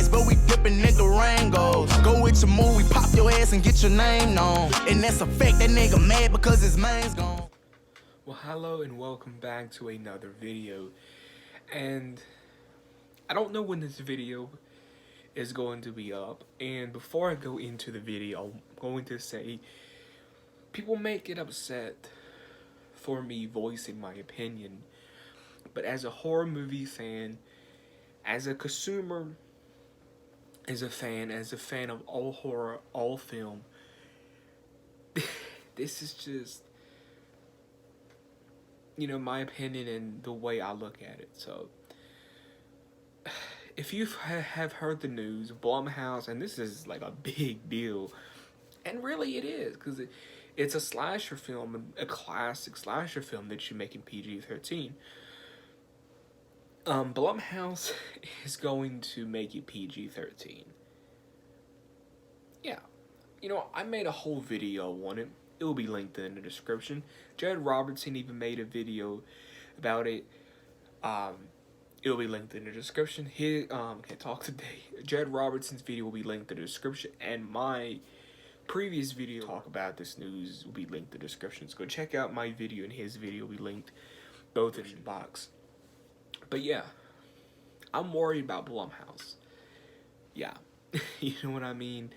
Benz, but we dipping in Durangos. Go with your movie, pop your ass and get your name known. And that's a fact, that nigga mad because his man's gone. Well, hello and welcome back to another video. And I don't know when this video is going to be up. And before I go into the video, I'm going to say people may get upset for me voicing my opinion. But as a horror movie fan, as a consumer, as a fan of all horror, all film, this is just, my opinion and the way I look at it. So, if you have heard the news, Blumhouse, and this is like a big deal, and really it is, because it's a slasher film, a classic slasher film that you're making PG-13. Blumhouse is going to make it PG-13. Yeah. I made a whole video on it. It will be linked in the description. Jared Robertson even made a video about it. It will be linked in the description. Can't talk today. Jared Robertson's video will be linked in the description, and my previous video talk about this news will be linked in the description. So go check out my video and his video will be linked both in the box. But yeah, I'm worried about Blumhouse. Yeah, you know what I mean?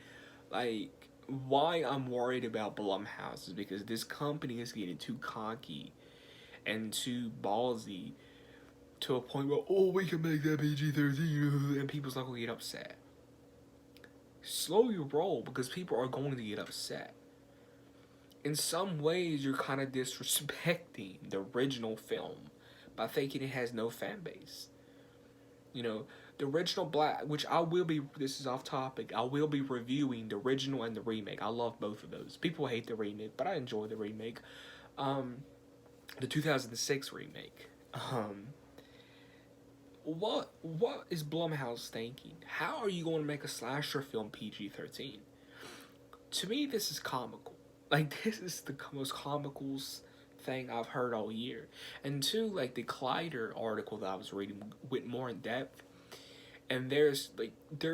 Like, why I'm worried about Blumhouse is because this company is getting too cocky and too ballsy to a point where, oh, we can make that PG-13 and people's not going to get upset. Slow your roll, because people are going to get upset. In some ways, you're kind of disrespecting the original film by thinking it has no fan base. The original Black, which this is off topic, I will be reviewing the original and the remake. I love both of those. People hate the remake, but I enjoy the remake. The 2006 remake. What is Blumhouse thinking? How are you going to make a slasher film PG-13? To me, this is comical. Like, this is the most comical thing I've heard all year. And two, like the Collider article that I was reading went more in depth, and their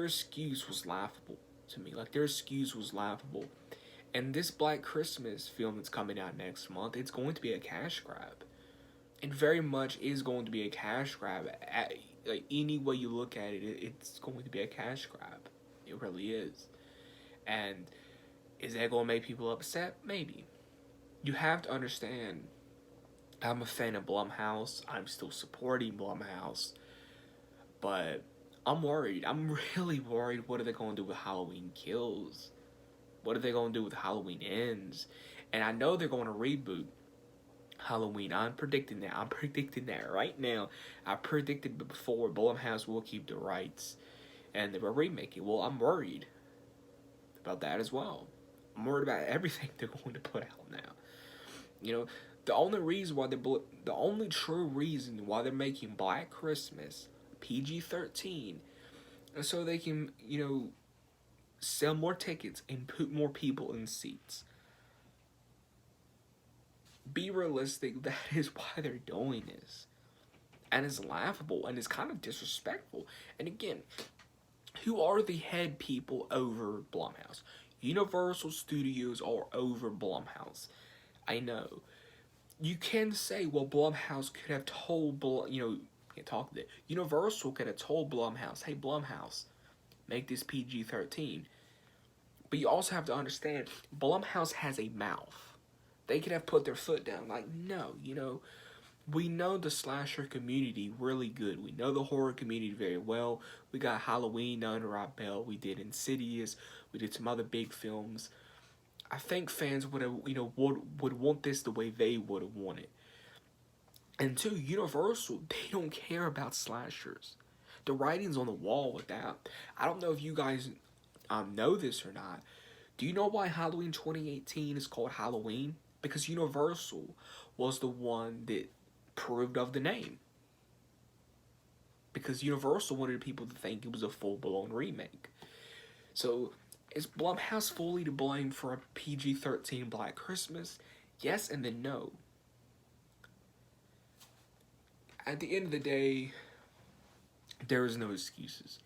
excuse was laughable to me. Like, their excuse was laughable. And this Black Christmas film that's coming out next month, it's going to be a cash grab. It very much is going to be a cash grab. Like, any way you look at it, it's going to be a cash grab. It really is. And is that going to make people upset? Maybe. You have to understand, I'm a fan of Blumhouse. I'm still supporting Blumhouse. But I'm worried. I'm really worried. What are they going to do with Halloween Kills? What are they going to do with Halloween Ends? And I know they're going to reboot Halloween. I'm predicting that. I'm predicting that right now. I predicted before Blumhouse will keep the rights and they will remake it. Well, I'm worried about that as well. I'm worried about everything they're going to put out now. The only true reason why they're making Black Christmas PG-13 is so they can, sell more tickets and put more people in seats. Be realistic, that is why they're doing this. And it's laughable and it's kind of disrespectful. And again, who are the head people over Blumhouse? Universal Studios are over Blumhouse. I know. You can say, well, Blumhouse could have told, Universal could have told Blumhouse, hey, Blumhouse, make this PG-13. But you also have to understand, Blumhouse has a mouth. They could have put their foot down, like, no, we know the slasher community really good. We know the horror community very well. We got Halloween under our belt. We did Insidious. We did some other big films. I think fans would have, would want this the way they would have wanted. And two, Universal, they don't care about slashers. The writing's on the wall with that. I don't know if you guys know this or not. Do you know why Halloween 2018 is called Halloween? Because Universal was the one that approved of the name. Because Universal wanted people to think it was a full-blown remake. So, is Blumhouse fully to blame for a PG-13 Black Christmas? Yes, and then no. At the end of the day, there is no excuses.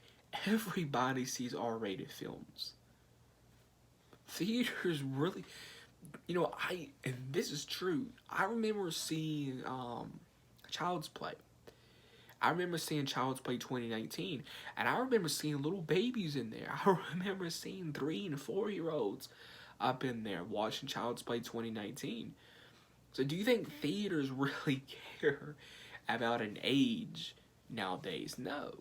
everybody sees R-rated films. Theaters really, and this is true. I remember seeing Child's Play. I remember seeing Child's Play 2019, and I remember seeing little babies in there. I remember seeing 3 and 4-year-olds up in there watching Child's Play 2019. So do you think theaters really care about an age nowadays? No.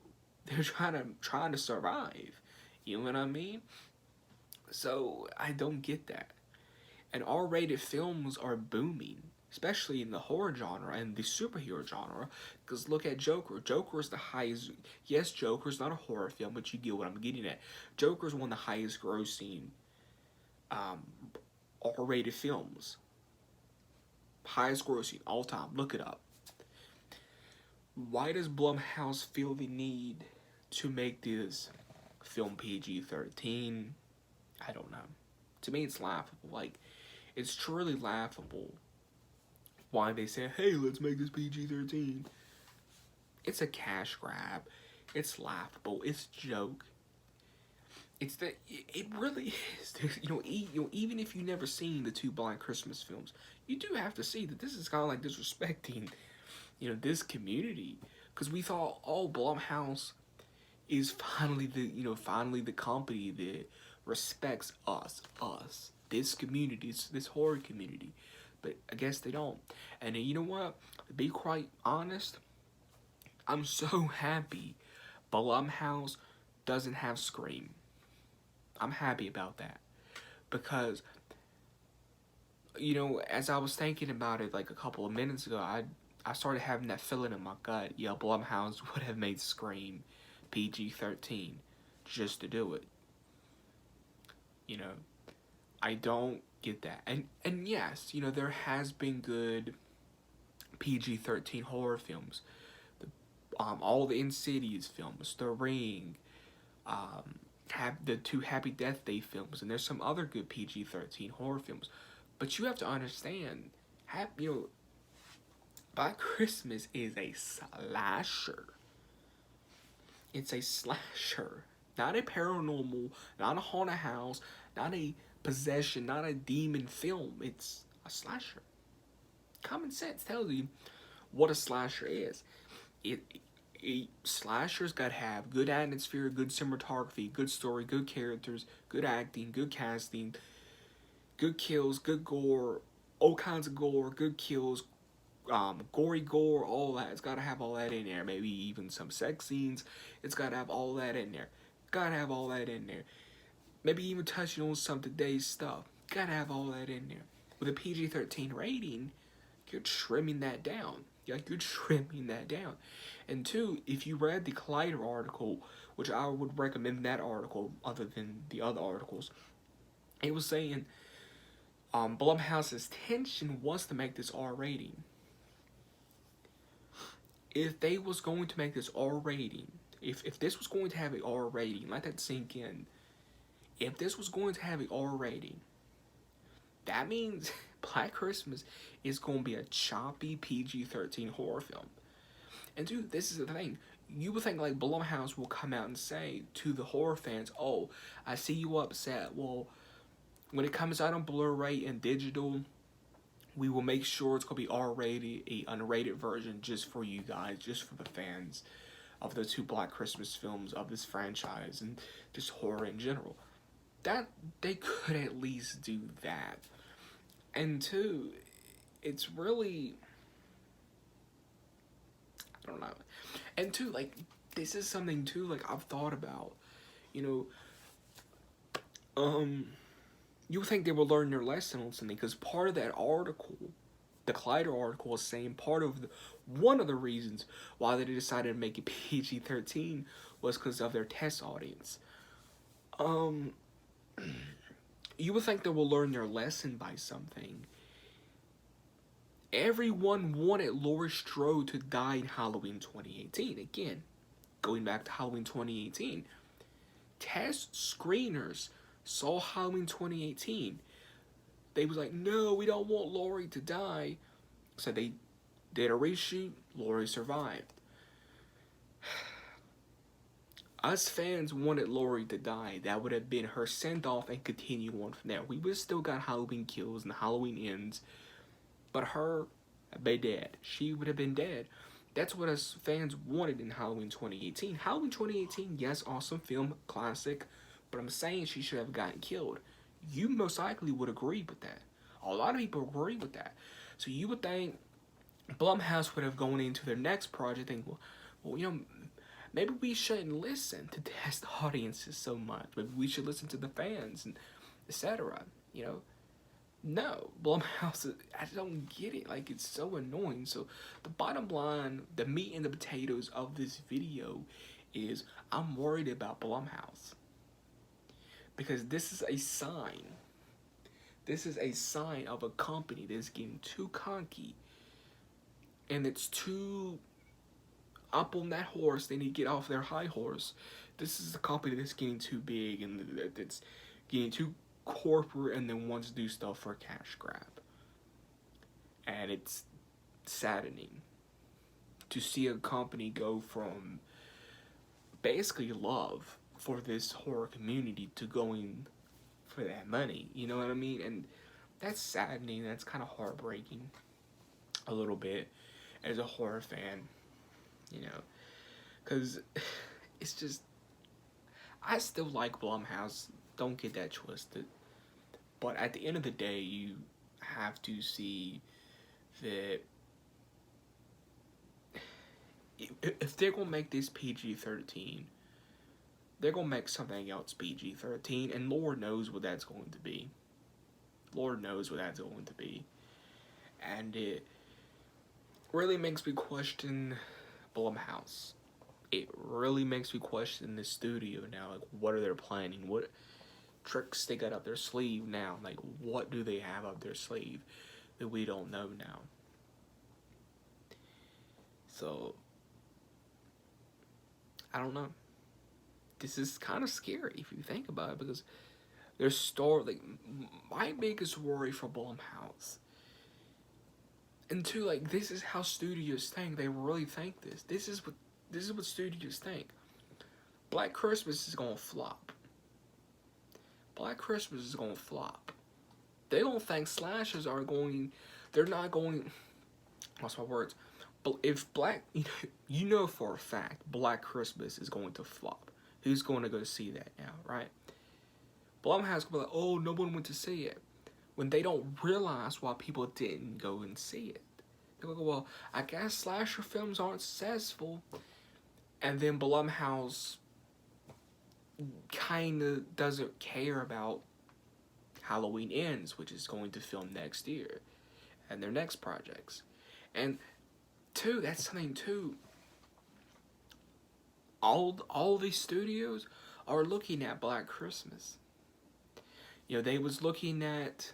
They're trying to survive. You know what I mean? So I don't get that. And R-rated films are booming, especially in the horror genre and the superhero genre. Because look at Joker. Joker is the highest. Yes, Joker's not a horror film, but you get what I'm getting at. Joker's one of the highest grossing R-rated films. Highest grossing all time. Look it up. Why does Blumhouse feel the need to make this film PG-13? I don't know. To me, it's laughable. Like, it's truly laughable why they say, hey, let's make this PG-13. It's a cash grab. It's laughable. It's a joke. It's that it really is. Even if you've never seen the 2 Black Christmas films, you do have to see that this is kind of like disrespecting, this community. Because we thought, oh, Blumhouse is finally the company that respects us, this community, this horror community. But I guess they don't. And you know what? To be quite honest, I'm so happy Blumhouse doesn't have Scream. I'm happy about that. Because, as I was thinking about it like a couple of minutes ago, I started having that feeling in my gut. Yeah, Blumhouse would have made Scream PG-13 just to do it. I don't get that. And yes, there has been good PG-13 horror films. All the Insidious films, The Ring, the 2 Happy Death Day films, and there's some other good PG-13 horror films. But you have to understand, Black Christmas is a slasher. It's a slasher. Not a paranormal, not a haunted house, not a possession, not a demon film. It's a slasher. Common sense tells you what a slasher is. Slashers gotta have good atmosphere, good cinematography, good story, good characters, good acting, good casting, good kills, good gore, all kinds of gore, good kills, gory gore, all that. It's gotta have all that in there. Maybe even some sex scenes. It's gotta have all that in there. Gotta have all that in there. Maybe even touching on some today's stuff. Gotta have all that in there. With a PG-13 rating, you're trimming that down. You're trimming that down. And 2, if you read the Collider article, which I would recommend that article other than the other articles, it was saying Blumhouse's intention was to make this R rating. If they was going to make this R rating, if this was going to have an R rating, let that sink in. If this was going to have an R rating, that means Black Christmas is going to be a choppy PG-13 horror film. And dude, this is the thing. You would think like Blumhouse will come out and say to the horror fans, oh, I see you upset. Well, when it comes out on Blu-ray and digital, we will make sure it's going to be R-rated, a unrated version just for you guys, just for the fans of the 2 Black Christmas films of this franchise and just horror in general. That they could at least do that. And 2, it's really, I don't know. And 2, like, this is something too, like, I've thought about. You would think they would learn their lesson on something, because part of that article, the Collider article, is saying one of the reasons why they decided to make it PG-13 was because of their test audience. You would think they will learn their lesson by something. Everyone wanted Laurie Strode to die in Halloween 2018. Again, going back to Halloween 2018. Test screeners saw Halloween 2018. They was like, no, we don't want Laurie to die. So they did a reshoot. Laurie survived. us fans wanted Lori to die. That would have been her send-off and continue on from there. We would have still got Halloween Kills and Halloween Ends, but her be dead. She would have been dead. That's what us fans wanted in Halloween 2018. Halloween 2018, yes, awesome film, classic, but I'm saying she should have gotten killed. You most likely would agree with that. A lot of people agree with that. So you would think Blumhouse would have gone into their next project and, well, you know, maybe we shouldn't listen to test audiences so much. Maybe we should listen to the fans and etc. You know, no, Blumhouse, I don't get it. Like, it's so annoying. So the bottom line, the meat and the potatoes of this video is I'm worried about Blumhouse. Because this is a sign. This is a sign of a company that's getting too cocky. And it's too up on that horse. They need to get off their high horse. This is a company that's getting too big and that's getting too corporate and then wants to do stuff for a cash grab. And it's saddening to see a company go from basically love for this horror community to going for that money. You know what I mean? And that's saddening. That's kind of heartbreaking a little bit as a horror fan, you know, because it's just, I still like Blumhouse, don't get that twisted, but at the end of the day, you have to see that if they're gonna make this PG-13, they're gonna make something else PG-13, and Lord knows what that's going to be. Lord knows what that's going to be. And it really makes me question Blumhouse. It really makes me question the studio now. Like, what are they planning? What tricks they got up their sleeve now? Like, what do they have up their sleeve that we don't know now? So, I don't know. This is kind of scary if you think about it, because there's like, my biggest worry for Blumhouse, and two, like, this is how studios think. They really think this. This is what studios think. Black Christmas is gonna flop. Black Christmas is gonna flop. They don't think slashers are going. They're not going. What's my words? But if you know for a fact, Black Christmas is going to flop. Who's going to go see that now, right? Blumhouse will be like, oh, no one went to see it. When they don't realize why people didn't go and see it. They go, well, I guess slasher films aren't successful. And then Blumhouse kind of doesn't care about Halloween Ends, which is going to film next year. And their next projects. And two, that's something too. All these studios are looking at Black Christmas. You know, they was looking at,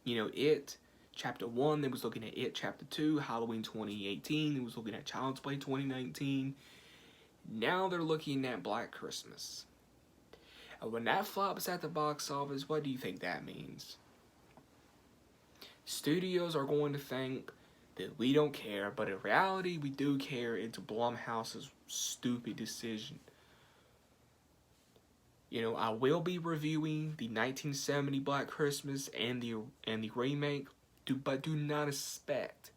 you know, It Chapter 1. They was looking at It Chapter 2, Halloween 2018. They was looking at Child's Play 2019. Now they're looking at Black Christmas. And when that flops at the box office, what do you think that means? Studios are going to think that we don't care, but in reality, we do care. It's Blumhouse's stupid decision. You know, I will be reviewing the 1970 Black Christmas and the remake, but do not expect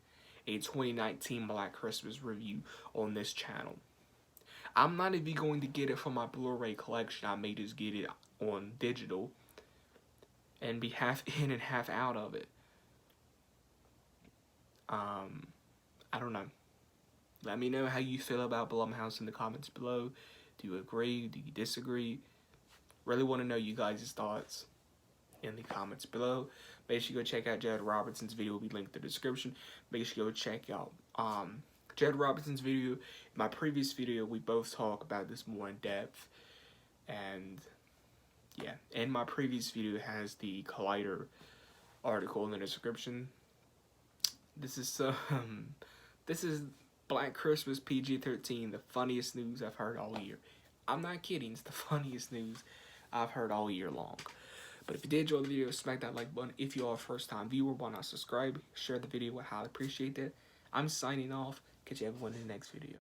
a 2019 Black Christmas review on this channel. I'm not even going to get it from my Blu-ray collection. I may just get it on digital and be half in and half out of it. I don't know. Let me know how you feel about Blumhouse in the comments below. Do you agree? Do you disagree? Really want to know you guys' thoughts in the comments below. Make sure you go check out Jared Robertson's video. Will be linked in the description. Make sure you go check out Jared Robertson's video. In my previous video, we both talk about this more in depth. And yeah, and my previous video has the Collider article in the description. This is Black Christmas PG-13, the funniest news I've heard all year. I'm not kidding, it's the funniest news I've heard all year long. But if you did enjoy the video, smack that like button. If you are a first time viewer, why not subscribe? Share the video, I highly appreciate that. I'm signing off. Catch everyone in the next video.